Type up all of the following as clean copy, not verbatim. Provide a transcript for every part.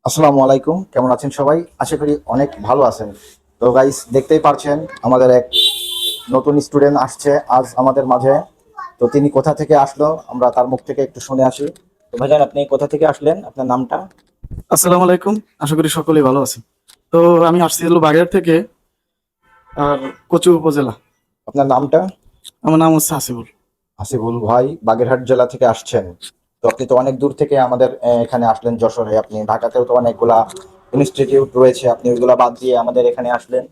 আসসালামু আলাইকুম, কেমন আছেন সবাই? আশা করি অনেক ভালো আছেন। তো গাইস, দেখতেই পারছেন আমাদের এক নতুন স্টুডেন্ট আসছে আজ আমাদের মাঝে। তো তিনি কোথা থেকে আসলো আমরা তার মুখ থেকে একটু শুনে আসি। তো ভাইজান, আপনি কোথা থেকে আসলেন, আপনার নামটা? আসসালামু আলাইকুম। আশা করি সকলেই ভালো আছেন। তো আমি আসছি হলো বাগেরহাট থেকে, আর কচু উপজেলা। আপনার নামটা? আমার নাম হচ্ছে হাসিবুল। হাসিবুল ভাই, বাগেরহাট জেলা থেকে আসছেন। তো আপনি তো অনেক দূর থেকে আমাদের এখানে আসলেন যশোরে। আপনি ঢাকাতেও তো অনেকগুলা ইনস্টিটিউট রয়েছে, আপনি ওইগুলা বাদ দিয়ে আমাদের এখানে আসলেন।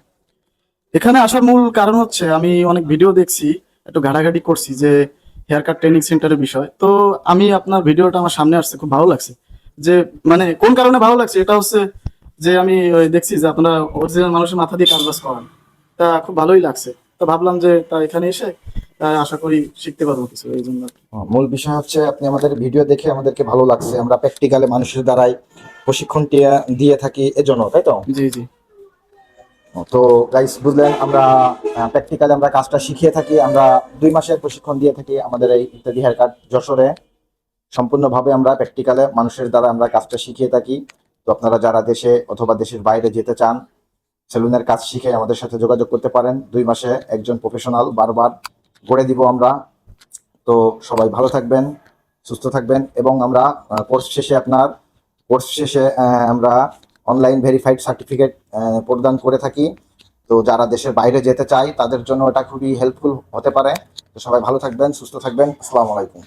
এখানে আসার মূল কারণ হচ্ছে আমি অনেক ভিডিও দেখছি, একটু ঘাটাঘাটি করছি যে হেয়ার কাট ট্রেনিং সেন্টারের বিষয়। তো আমি আপনার ভিডিওটা আমার সামনে আসছে, খুব ভালো লাগছে। যে মানে কোন কারণে ভালো লাগছে এটা হচ্ছে যে আমি ওই দেখছি যে আপনারা অরিজিনাল মানুষের মাথা দিয়ে কাজ করান। তা খুব ভালোই লাগছে। তো ভাবলাম যে তা এখানে এসে আশা করি শিখতে পারবো কিছু, এই জন্য আর কি। মূল বিষয় হচ্ছে আপনি আমাদের ভিডিও দেখে আমাদেরকে ভালো লাগছে, আমরা প্র্যাকটিক্যালে মানুষের দ্বারাই প্রশিক্ষণ দিয়ে থাকি এজন্য, তাই তো? জি জি। তো গাইস, বুঝলেন, আমরা প্র্যাকটিক্যালি আমরা কাজটা শিখিয়ে থাকি। আমরা 2 মাসের প্রশিক্ষণ দিয়ে থাকি আমাদের এই ইত্যাদি হেয়ার কাট যশোরে। সম্পূর্ণভাবে আমরা প্র্যাকটিক্যালে মানুষের দ্বারা আমরা কাজটা শিখিয়ে থাকি। তো আপনারা যারা দেশে অথবা দেশের বাইরে যেতে চান, সেলুনের কাজ শিখে আমাদের সাথে যোগাযোগ করতে পারেন। 2 মাসে একজন প্রফেশনাল বারবার গড়ে দিব আমরা। তো সবাই ভালো থাকবেন, সুস্থ থাকবেন, এবং আমরা কোর্স শেষে আমরা অনলাইন ভেরিফাইড সার্টিফিকেট প্রদান করে থাকি। তো যারা দেশের বাইরে যেতে চায় তাদের জন্য এটা খুবই হেল্পফুল হতে পারে। তো সবাই ভালো থাকবেন, সুস্থ থাকবেন। আসসালামু আলাইকুম।